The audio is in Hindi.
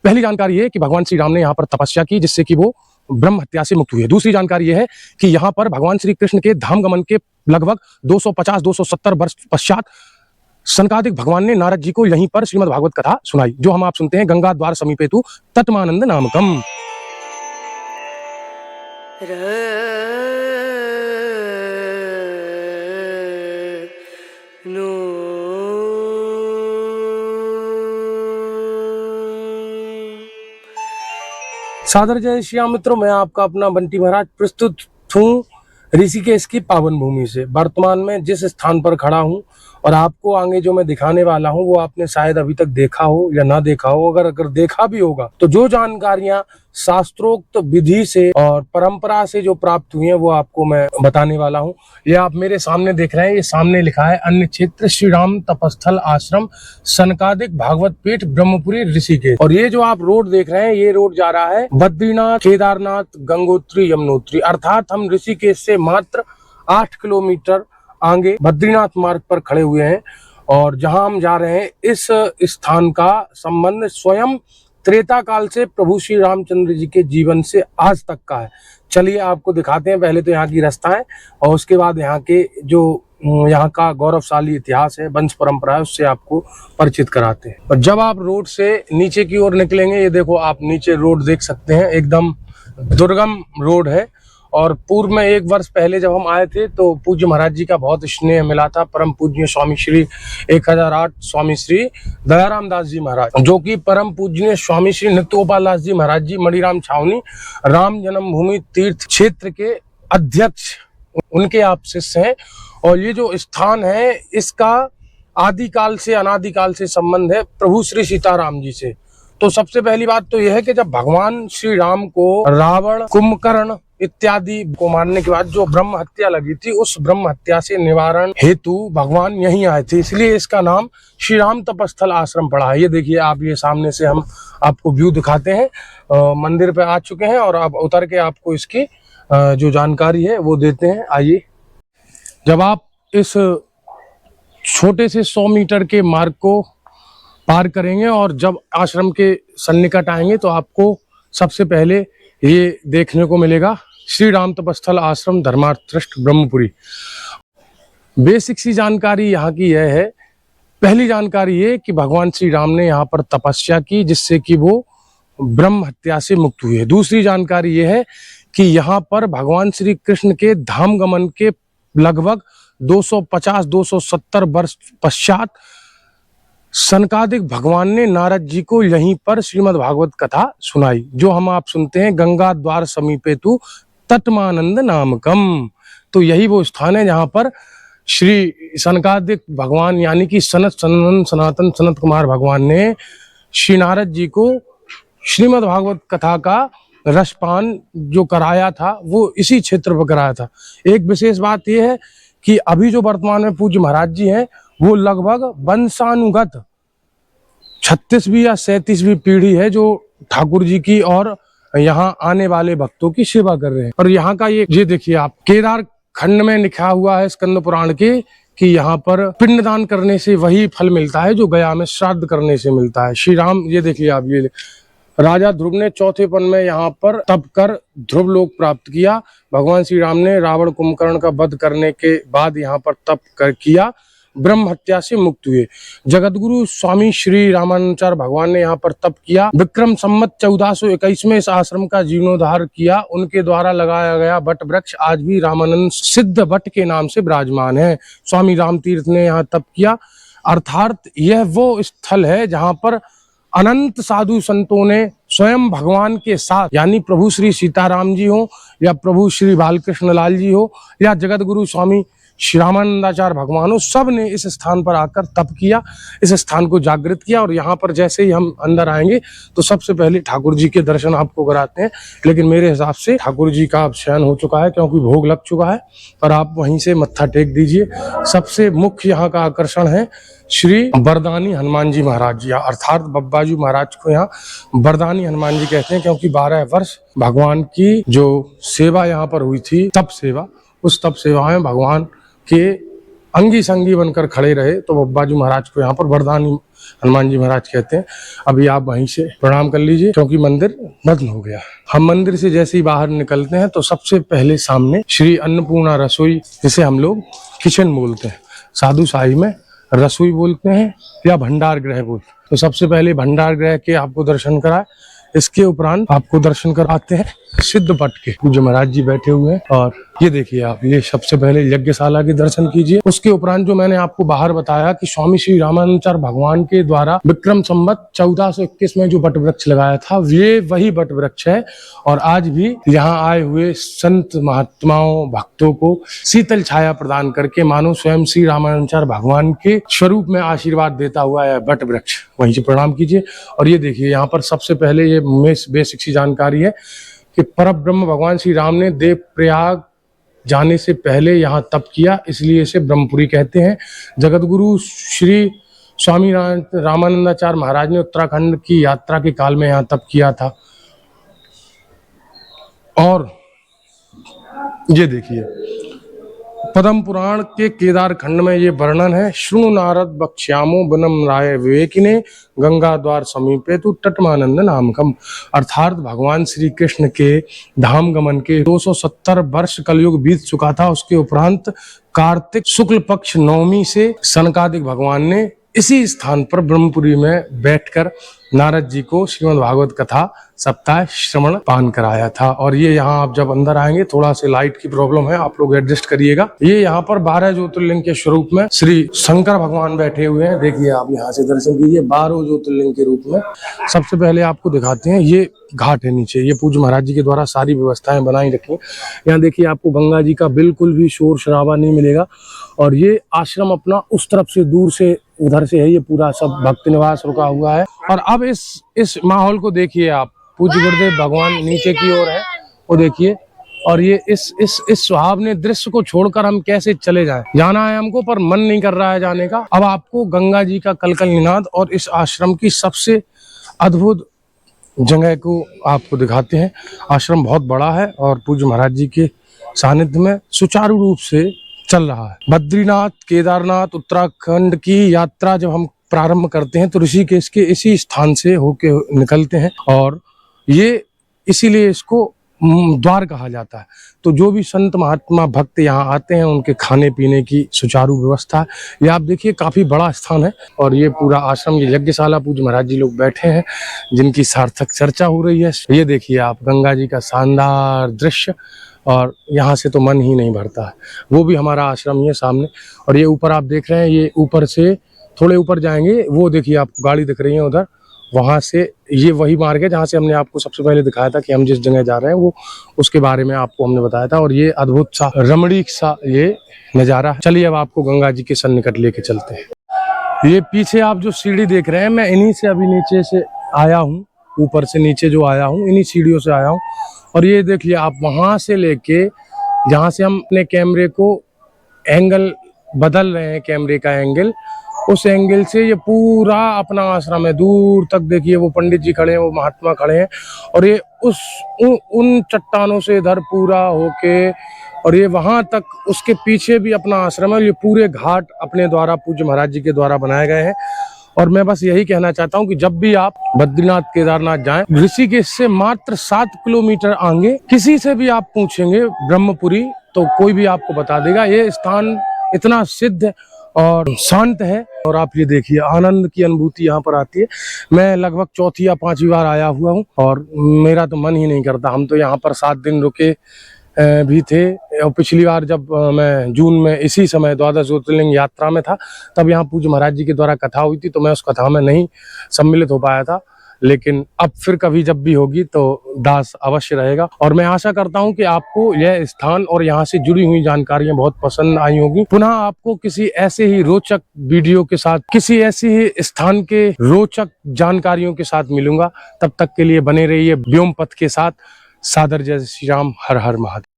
पहली जानकारी ये कि भगवान श्री राम ने यहाँ पर तपस्या की जिससे कि वो ब्रह्म हत्या से मुक्त हुए। दूसरी जानकारी यह है कि यहाँ पर भगवान श्री कृष्ण के धाम गमन के लगभग 250-270 वर्ष पश्चात सनकादिक भगवान ने नारद जी को यहीं पर श्रीमद् भागवत कथा सुनाई, जो हम आप सुनते हैं गंगा द्वार समीपेतु तत्मानंद नामकम। सादर जय श्याम मित्रों, मैं आपका अपना बंटी महाराज प्रस्तुत हूँ ऋषिकेश की पावन भूमि से। वर्तमान में जिस स्थान पर खड़ा हूँ और आपको आगे जो मैं दिखाने वाला हूँ वो आपने शायद अभी तक देखा हो या ना देखा हो। अगर देखा भी होगा तो जो जानकारियां शास्त्रोक्त विधि से और परंपरा से जो प्राप्त हुई हैं वो आपको मैं बताने वाला हूँ। ये आप मेरे सामने देख रहे हैं, ये सामने लिखा है अन्य क्षेत्र श्री राम तपस्थल आश्रम सनकादिक भागवत पीठ ब्रह्मपुरी ऋषिकेश। और ये जो आप रोड देख रहे हैं ये रोड जा रहा है बद्रीनाथ केदारनाथ गंगोत्री यमुनोत्री, अर्थात हम ऋषिकेश से मात्र 8 किलोमीटर आगे बद्रीनाथ मार्ग पर खड़े हुए हैं। और जहां हम जा रहे हैं इस स्थान का संबंध स्वयं त्रेता काल से प्रभु श्री रामचंद्र जी के जीवन से आज तक का है। चलिए आपको दिखाते हैं। पहले तो यहाँ की रास्ता है और उसके बाद यहाँ के जो यहाँ का गौरवशाली इतिहास है, वंश परंपरा है, उससे आपको परिचित कराते हैं। और जब आप रोड से नीचे की ओर निकलेंगे, ये देखो आप नीचे रोड देख सकते हैं, एकदम दुर्गम रोड है। और पूर्व में 1 वर्ष पहले जब हम आए थे तो पूज्य महाराज जी का बहुत स्नेह मिला था। परम पूज्य स्वामी श्री 1008 स्वामी श्री दयाराम दास जी महाराज, जो कि परम पूज्य स्वामी श्री नित्योपाल दास जी महाराज जी मणिराम छावनी राम जन्मभूमि तीर्थ क्षेत्र के अध्यक्ष, उनके आप शिष्य हैं। और ये जो स्थान है इसका आदिकाल से अनादिकाल से संबंध है प्रभु श्री सीताराम जी से। तो सबसे पहली बात तो यह है कि जब भगवान श्री राम को रावण कुंभकर्ण इत्यादि को मारने के बाद जो ब्रह्म हत्या लगी थी, उस ब्रह्म हत्या से निवारण हेतु भगवान यहीं आए थे, इसलिए इसका नाम श्री राम तपस्थल आश्रम पड़ा है। ये देखिए आप, ये सामने से हम आपको व्यू दिखाते हैं। मंदिर पे आ चुके हैं और अब उतर के आपको इसकी जो जानकारी है वो देते हैं। आइए, जब आप इस छोटे से 100 मीटर के मार्ग को पार करेंगे और जब आश्रम के सन्निकट आएंगे तो आपको सबसे पहले ये देखने को मिलेगा श्री राम तपस्थल आश्रम धर्मार्थ ट्रस्ट ब्रह्मपुरी। बेसिक सी जानकारी यहाँ की यह है। पहली जानकारी ये कि भगवान श्री राम ने यहाँ पर तपस्या की जिससे कि वो ब्रह्म हत्या से मुक्त हुए। दूसरी जानकारी ये है कि यहाँ पर भगवान श्री कृष्ण के धाम गमन के लगभग 250-270 वर्ष पश्चात सनकादिक भगवान ने नारद जी को यहीं पर श्रीमद् भागवत कथा सुनाई, जो हम आप सुनते हैं गंगा द्वार समीपेतु तत्मानंद नामकम। तो यही वो स्थान है जहां पर श्री सनकादिक भगवान यानी कि सनातन सनत कुमार भगवान ने श्री नारद जी को श्रीमद् भागवत कथा का रसपान जो कराया था वो इसी क्षेत्र पर कराया था। एक विशेष बात यह है कि अभी जो वर्तमान में पूज्य महाराज जी हैं वो लगभग वंशानुगत 36वीं या 37वीं पीढ़ी है जो ठाकुर जी की और यहाँ आने वाले भक्तों की सेवा कर रहे हैं। और यहाँ का ये देखिए आप, केदार खंड में लिखा हुआ है स्कंद पुराण के कि यहाँ पर पिंडदान करने से वही फल मिलता है जो गया में श्राद्ध करने से मिलता है। श्री राम, ये देखिए आप, ये राजा ध्रुव ने चौथेपन में यहाँ पर तप कर ध्रुव लोक प्राप्त किया। भगवान श्री राम ने रावण कुंभकर्ण का वध करने के बाद यहाँ पर तप कर किया, ब्रह्म हत्या से मुक्त हुए। जगतगुरु स्वामी श्री रामानुचार्य भगवान ने यहाँ पर तप किया। विक्रम संवत 1421 में इस आश्रम का जीर्णोद्धार किया। उनके द्वारा लगाया गया वट वृक्ष आज भी रामानंद सिद्ध वट के नाम से विराजमान है। स्वामी राम तीर्थ ने यहाँ तप किया, अर्थात यह वो स्थल है जहाँ पर अनंत साधु संतों ने स्वयं भगवान के साथ, यानी प्रभु श्री सीताराम जी हो या प्रभु श्री बालकृष्ण लाल जी हो या जगत गुरु स्वामी श्री रामानंदाचार्य भगवान हो, सब ने इस स्थान पर आकर तप किया, इस स्थान को जागृत किया। और यहाँ पर जैसे ही हम अंदर आएंगे तो सबसे पहले ठाकुर जी के दर्शन आपको कराते हैं। लेकिन मेरे हिसाब से ठाकुर जी का अब शयन हो चुका है क्योंकि भोग लग चुका है, पर आप वहीं से मत्था टेक दीजिए। सबसे मुख्य यहाँ का आकर्षण है श्री वरदानी हनुमान जी महाराज जी, अर्थात बब्बाजू महाराज को यहाँ वरदानी हनुमान जी कहते हैं क्योंकि 12 वर्ष भगवान की जो सेवा यहाँ पर हुई थी, तप सेवा, उस तप सेवा में भगवान के अंगी संगी बनकर खड़े रहे, तो बब्बाजू महाराज को यहाँ पर वरदानी हनुमान जी महाराज कहते हैं। अभी आप वहीं से प्रणाम कर लीजिए क्योंकि मंदिर बंद हो गया। हम मंदिर से जैसे ही बाहर निकलते हैं तो सबसे पहले सामने श्री अन्नपूर्णा रसोई, जिसे हम लोग किचन बोलते हैं, साधु शाही में रसोई बोलते हैं या भंडार गृह बोलते हैं। तो सबसे पहले भंडार गृह के आपको दर्शन कराए, इसके उपरांत आपको दर्शन कराते हैं सिद्ध पट के, पूज्य महाराज जी बैठे हुए हैं। और ये देखिए आप, ये सबसे पहले यज्ञशाला के दर्शन कीजिए। उसके उपरांत जो मैंने आपको बाहर बताया कि स्वामी श्री रामानंदाचार्य भगवान के द्वारा विक्रम संवत 1421 में जो वट वृक्ष लगाया था, ये वही वट वृक्ष है। और आज भी यहाँ आए हुए संत महात्माओं भक्तों को शीतल छाया प्रदान करके मानो स्वयं श्री रामानंदाचार्य भगवान के स्वरूप में आशीर्वाद देता हुआ है वट वृक्ष। वहीं से प्रणाम कीजिए। और ये देखिए यहाँ पर सबसे पहले ये बेसिक सी जानकारी है कि परब्रह्म भगवान श्री राम ने देव प्रयाग जाने से पहले यहाँ तप किया, इसलिए इसे ब्रह्मपुरी कहते हैं। जगत गुरु श्री स्वामी रामानंदाचार्य महाराज ने उत्तराखंड की यात्रा के काल में यहाँ तप किया था। और ये देखिए पद्म पुराण के केदार खंड में ये वर्णन है। श्रृणु नारद बक्ष्यामो बनम राय विवेकिने गंगा द्वार समीपे तु तटमानंद नामकम। अर्थात भगवान श्री कृष्ण के धाम गमन के 270 वर्ष कलयुग बीत चुका था। उसके उपरांत कार्तिक शुक्ल पक्ष नवमी से सनकादिक भगवान ने इसी स्थान पर ब्रह्मपुरी में बैठकर नारद जी को श्रीमद् भागवत कथा सप्ताह श्रवण पान कराया था। और ये यहाँ आप जब अंदर आएंगे, थोड़ा से लाइट की प्रॉब्लम है, आप लोग एडजस्ट करिएगा। ये यहाँ पर 12 ज्योतिर्लिंग के स्वरूप में श्री शंकर भगवान बैठे हुए हैं। देखिए आप यहाँ से दर्शन कीजिए 12 ज्योतिर्लिंग के रूप में। सबसे पहले आपको दिखाते हैं, ये घाट है नीचे, ये पूज्य महाराज जी के द्वारा सारी व्यवस्थाएं बनाई रखी हैं। यहाँ देखिए आपको गंगा जी का बिल्कुल भी शोर शराबा नहीं मिलेगा। और ये आश्रम अपना उस तरफ से दूर से उधर से है, ये पूरा सब भक्त निवास रुका हुआ है। और अब इस माहौल को देखिए आप, पूज्य गुरुदेव भगवान नीचे की ओर है, वो देखिए। और ये इस सुहावने दृश्य को छोड़कर हम कैसे चले जाएं? जाना है हमको पर मन नहीं कर रहा है जाने का। अब आपको गंगा जी का कलकल निनाद और इस आश्रम की सबसे अद्भुत जगह को आपको दिखाते हैं। आश्रम बहुत बड़ा है और पूज्य महाराज जी के सानिध्य में सुचारू रूप से चल रहा है। बद्रीनाथ, केदारनाथ, उत्तराखंड की यात्रा जब हम प्रारंभ करते हैं तो ऋषिकेश के इसी स्थान से होके निकलते हैं। और ये इसीलिए इसको द्वार कहा जाता है। तो जो भी संत महात्मा भक्त यहाँ आते हैं, उनके खाने पीने की सुचारू व्यवस्था है। ये आप देखिए काफी बड़ा स्थान है। और ये पूरा आश्रम, ये यज्ञशाला, पूज्य महाराज जी लोग बैठे हैं जिनकी सार्थक चर्चा हो रही है। ये देखिए आप गंगा जी का शानदार दृश्य, और यहाँ से तो मन ही नहीं भरता है। वो भी हमारा आश्रम ही है सामने। और ये ऊपर आप देख रहे हैं, ये ऊपर से थोड़े ऊपर जाएंगे, वो देखिए आपको गाड़ी दिख रही है उधर, वहां से ये वही मार्ग है जहाँ से हमने आपको सबसे पहले दिखाया था कि हम जिस जगह जा रहे हैं, वो उसके बारे में आपको हमने बताया था। और ये अद्भुत सा रमणीक सा ये नजारा है। चलिए अब आपको गंगा जी के सन्निकट लेके चलते हैं। ये पीछे आप जो सीढ़ी देख रहे हैं, मैं इन्हीं से अभी नीचे से आया हूँ, ऊपर से नीचे जो आया हूँ, इन्हीं सीढ़ियों से आया हूँ। और ये देखिए आप, वहां से लेके जहाँ से हम अपने कैमरे को एंगल बदल रहे हैं, कैमरे का एंगल, उस एंगल से ये पूरा अपना आश्रम है। दूर तक देखिए वो पंडित जी खड़े हैं, वो महात्मा खड़े हैं। और ये उन चट्टानों से इधर पूरा होके, और ये वहां तक, उसके पीछे भी अपना आश्रम है। ये पूरे घाट अपने द्वारा, पूज्य महाराज जी के द्वारा बनाए गए हैं। और मैं बस यही कहना चाहता हूं कि जब भी आप बद्रीनाथ केदारनाथ जाएं, ऋषिकेश से मात्र 7 किलोमीटर आगे किसी से भी आप पूछेंगे ब्रह्मपुरी, तो कोई भी आपको बता देगा। ये स्थान इतना सिद्ध और शांत है। और आप ये देखिए, आनंद की अनुभूति यहाँ पर आती है। मैं लगभग 4थी या 5वीं बार आया हुआ हूँ और मेरा तो मन ही नहीं करता। हम तो यहाँ पर 7 दिन रुके भी थे। और पिछली बार जब मैं जून में इसी समय 12 ज्योतिर्लिंग यात्रा में था, तब यहाँ पूज्य महाराज जी के द्वारा कथा हुई थी, तो मैं उस कथा में नहीं सम्मिलित हो पाया था। लेकिन अब फिर कभी जब भी होगी तो दास अवश्य रहेगा। और मैं आशा करता हूं कि आपको यह स्थान और यहाँ से जुड़ी हुई जानकारियां बहुत पसंद आई होगी। पुनः आपको किसी ऐसे ही रोचक वीडियो के साथ, किसी ऐसे ही स्थान के रोचक जानकारियों के साथ मिलूंगा। तब तक के लिए बने रहिए व्योम पथ के साथ। सादर जय श्री राम। हर हर महादेव।